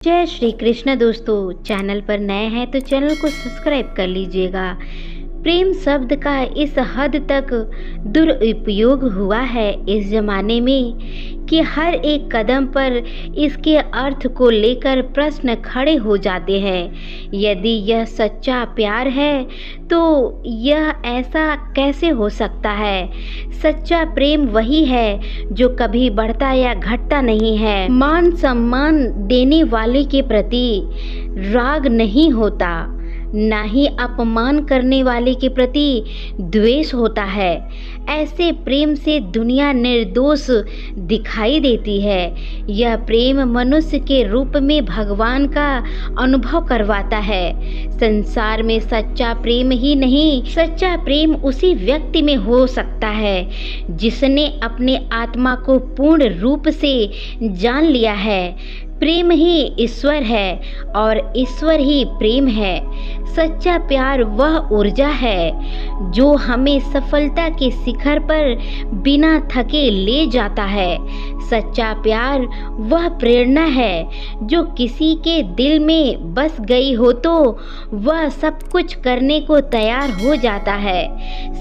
जय श्री कृष्ण दोस्तों, चैनल पर नए हैं तो चैनल को सब्सक्राइब कर लीजिएगा। प्रेम शब्द का इस हद तक दुरुपयोग हुआ है इस जमाने में कि हर एक कदम पर इसके अर्थ को लेकर प्रश्न खड़े हो जाते हैं। यदि यह सच्चा प्यार है तो यह ऐसा कैसे हो सकता है? सच्चा प्रेम वही है जो कभी बढ़ता या घटता नहीं है। मान सम्मान देने वाले के प्रति राग नहीं होता, ना ही अपमान करने वाले के प्रति द्वेष होता है। ऐसे प्रेम से दुनिया निर्दोष दिखाई देती है। यह प्रेम मनुष्य के रूप में भगवान का अनुभव करवाता है। संसार में सच्चा प्रेम ही नहीं, सच्चा प्रेम उसी व्यक्ति में हो सकता है जिसने अपने आत्मा को पूर्ण रूप से जान लिया है। प्रेम ही ईश्वर है और ईश्वर ही प्रेम है। सच्चा प्यार वह ऊर्जा है जो हमें सफलता के शिखर पर बिना थके ले जाता है। सच्चा प्यार वह प्रेरणा है जो किसी के दिल में बस गई हो तो वह सब कुछ करने को तैयार हो जाता है।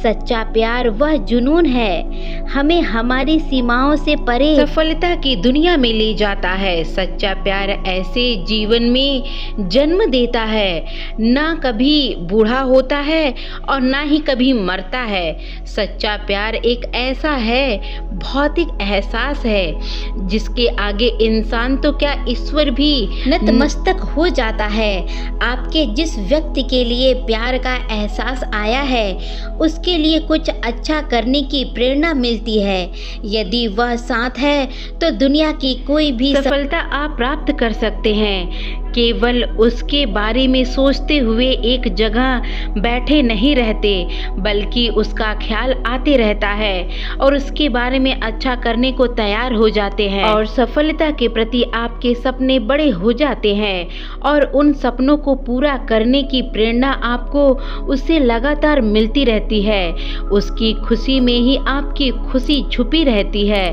सच्चा प्यार वह जुनून है, हमें हमारी सीमाओं से परे सफलता की दुनिया में ले जाता है। सच्चा प्यार ऐसे जीवन में जन्म देता है, ना कभी बूढ़ा होता है और ना ही कभी मरता है। सच्चा प्यार एक ऐसा है भौतिक एहसास है जिसके आगे इंसान तो क्या ईश्वर भी नतमस्तक हो जाता है। आपके जिस व्यक्ति के लिए प्यार का एहसास आया है उसके लिए कुछ अच्छा करने की प्रेरणा मिलती है। यदि वह साथ है तो दुनिया की कोई भी सफलता आप प्राप्त कर सकते हैं। केवल उसके बारे में सोचते हुए एक जगह बैठे नहीं रहते, बल्कि उसका ख्याल आते रहता है और उसके बारे में अच्छा करने को तैयार हो जाते हैं और सफलता के प्रति आपके सपने बड़े हो जाते हैं और उन सपनों को पूरा करने की प्रेरणा आपको उससे लगातार मिलती रहती है। उसकी खुशी में ही आपकी खुशी छुपी रहती है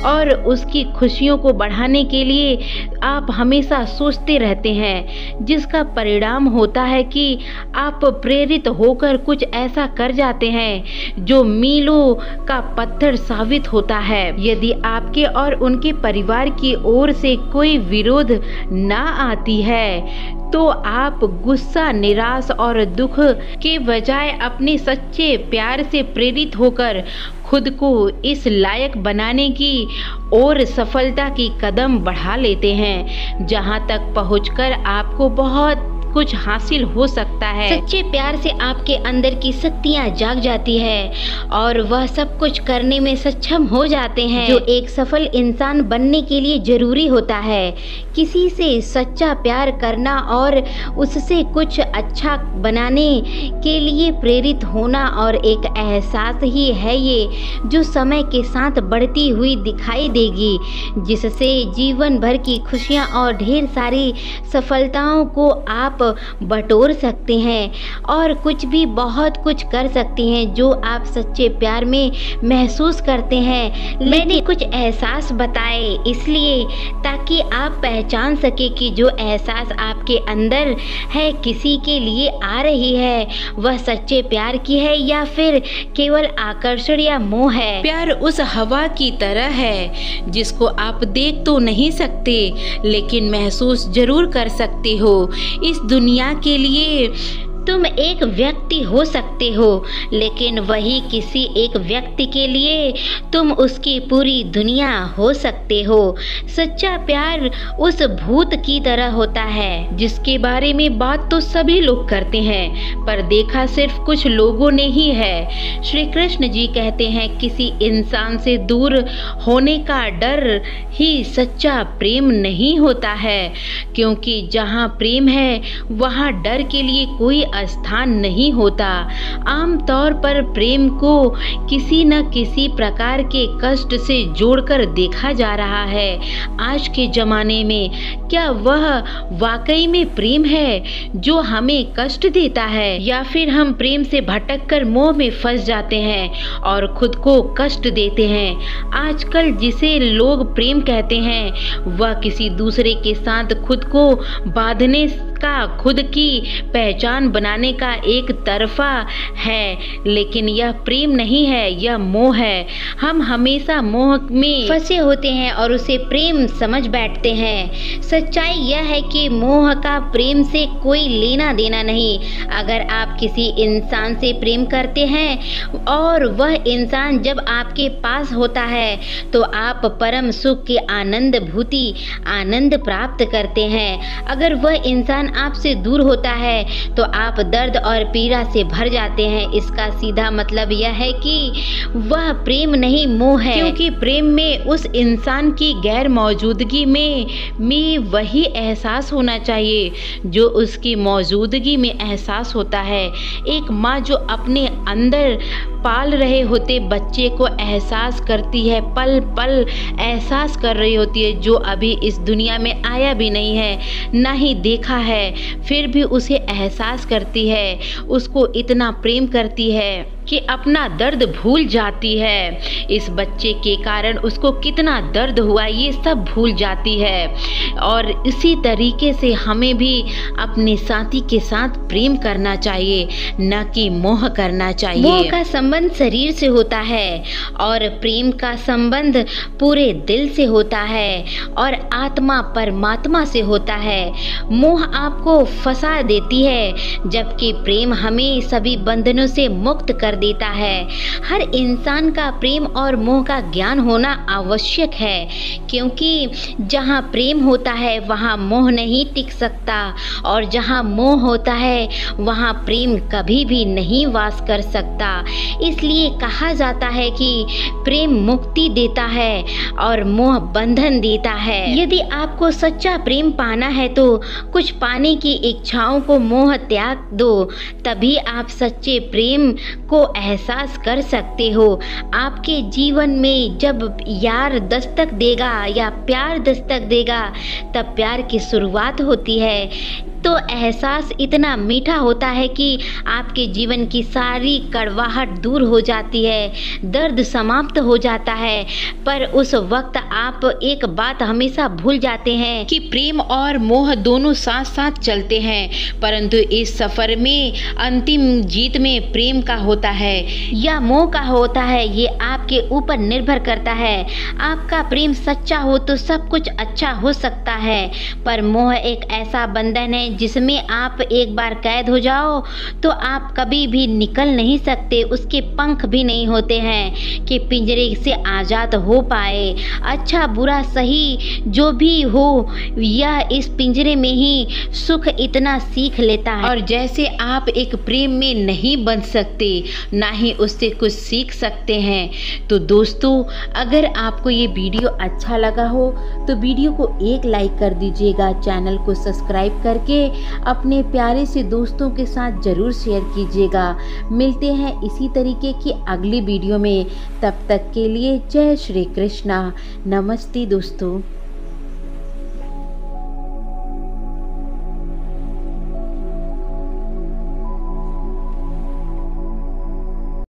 और उसकी खुशियों को बढ़ाने के लिए आप हमेशा सोचते रहते हैं, जिसका परिणाम होता है कि आप प्रेरित होकर कुछ ऐसा कर जाते हैं जो मीलों का पत्थर साबित होता है। यदि आपके और उनके परिवार की ओर से कोई विरोध ना आती है तो आप गुस्सा, निराश और दुख के बजाय अपने सच्चे प्यार से प्रेरित होकर खुद को इस लायक बनाने की और सफलता की कदम बढ़ा लेते हैं, जहां तक पहुंचकर आपको बहुत कुछ हासिल हो सकता है। सच्चे प्यार से आपके अंदर की शक्तियां जाग जाती है और वह सब कुछ करने में सक्षम हो जाते हैं जो एक सफल इंसान बनने के लिए जरूरी होता है। किसी से सच्चा प्यार करना और उससे कुछ अच्छा बनाने के लिए प्रेरित होना और एक एहसास ही है ये जो समय के साथ बढ़ती हुई दिखाई देगी, जिससे जीवन भर की खुशियां और ढेर सारी सफलताओं को आप बटोर सकते हैं और कुछ भी बहुत कुछ कर सकते हैं जो आप सच्चे प्यार में महसूस करते हैं। मैंने कुछ एहसास बताए इसलिए ताकि आप पहचान सके कि जो एहसास आपके अंदर है किसी के लिए आ रही है वह सच्चे प्यार की है या फिर केवल आकर्षण या मोह है। प्यार उस हवा की तरह है जिसको आप देख तो नहीं सकते लेकिन महसूस जरूर कर सकते हो। इस दुनिया के लिए तुम एक व्यक्ति हो सकते हो लेकिन वही किसी एक व्यक्ति के लिए तुम उसकी पूरी दुनिया हो सकते हो। सच्चा प्यार उस भूत की तरह होता है जिसके बारे में बात तो सभी लोग करते हैं पर देखा सिर्फ कुछ लोगों ने ही है। श्री कृष्ण जी कहते हैं किसी इंसान से दूर होने का डर ही सच्चा प्रेम नहीं होता है, क्योंकि जहाँ प्रेम है वहाँ डर के लिए कोई स्थान नहीं होता। आमतौर पर प्रेम को किसी न किसी प्रकार के कष्ट से जोड़कर देखा जा रहा है। आज के ज़माने में क्या वह वाकई में प्रेम है जो हमें कष्ट देता है, या फिर हम प्रेम से भटककर मोह में फंस जाते हैं और खुद को कष्ट देते हैं। आजकल जिसे लोग प्रेम कहते हैं वह किसी दूसरे के साथ खुद को बांधने का, खुद की पहचान बनाने का एक तरफा है, लेकिन यह प्रेम नहीं है, यह मोह है। हम हमेशा मोह में फंसे होते हैं और उसे प्रेम समझ बैठते हैं। सच्चाई यह है कि मोह का प्रेम से कोई लेना देना नहीं। अगर आप किसी इंसान से प्रेम करते हैं और वह इंसान जब आपके पास होता है तो आप परम सुख की आनंद प्राप्त करते हैं। अगर वह इंसान आपसे दूर होता है तो आप दर्द और पीड़ा से भर जाते हैं। इसका सीधा मतलब यह है कि वह प्रेम नहीं, मोह है, क्योंकि प्रेम में उस इंसान की गैर मौजूदगी में वही एहसास होना चाहिए जो उसकी मौजूदगी में एहसास होता है। एक माँ जो अपने अंदर पाल रहे होते बच्चे को एहसास करती है, पल पल एहसास कर रही होती है, जो अभी इस दुनिया में आया भी नहीं है, ना ही देखा है, फिर भी उसे एहसास करती है, उसको इतना प्रेम करती है कि अपना दर्द भूल जाती है। इस बच्चे के कारण उसको कितना दर्द हुआ ये सब भूल जाती है। और इसी तरीके से हमें भी अपने साथी के साथ प्रेम करना चाहिए, न कि मोह करना चाहिए। मोह का संबंध शरीर से होता है और प्रेम का संबंध पूरे दिल से होता है और आत्मा परमात्मा से होता है। मोह आपको फंसा देती है, जबकि प्रेम हमें सभी बंधनों से मुक्त कर देता है। हर इंसान का प्रेम और मोह का ज्ञान होना आवश्यक है, क्योंकि जहाँ प्रेम होता है वहाँ मोह नहीं टिक सकता, और जहाँ मोह होता है वहाँ प्रेम कभी भी नहीं वास कर सकता। इसलिए कहा जाता है कि प्रेम मुक्ति देता है और मोह बंधन देता है। यदि आपको सच्चा प्रेम पाना है तो कुछ पाने की इच्छाओं को मोह त्याग दो, तभी आप सच्चे प्रेम को एहसास कर सकते हो। आपके जीवन में जब यार दस्तक देगा या प्यार दस्तक देगा तब प्यार की शुरुआत होती है। तो एहसास इतना मीठा होता है कि आपके जीवन की सारी कड़वाहट दूर हो जाती है, दर्द समाप्त हो जाता है। पर उस वक्त आप एक बात हमेशा भूल जाते हैं कि प्रेम और मोह दोनों साथ साथ चलते हैं, परंतु इस सफर में अंतिम जीत में प्रेम का होता है या मोह का होता है, ये आपके ऊपर निर्भर करता है। आपका प्रेम सच्चा हो तो सब कुछ अच्छा हो सकता है, पर मोह एक ऐसा बंधन है जिसमें आप एक बार कैद हो जाओ तो आप कभी भी निकल नहीं सकते। उसके पंख भी नहीं होते हैं कि पिंजरे से आज़ाद हो पाए। अच्छा बुरा सही जो भी हो, यह इस पिंजरे में ही सुख इतना सीख लेता है। और जैसे आप एक प्रेम में नहीं बंध सकते, ना ही उससे कुछ सीख सकते हैं। तो दोस्तों, अगर आपको ये वीडियो अच्छा लगा हो तो वीडियो को एक लाइक कर दीजिएगा, चैनल को सब्सक्राइब करके अपने प्यारे से दोस्तों के साथ ज़रूर शेयर कीजिएगा। मिलते हैं इसी तरीके की अगली वीडियो में, तब तक के लिए जय श्री कृष्णा। नमस्ते दोस्तों।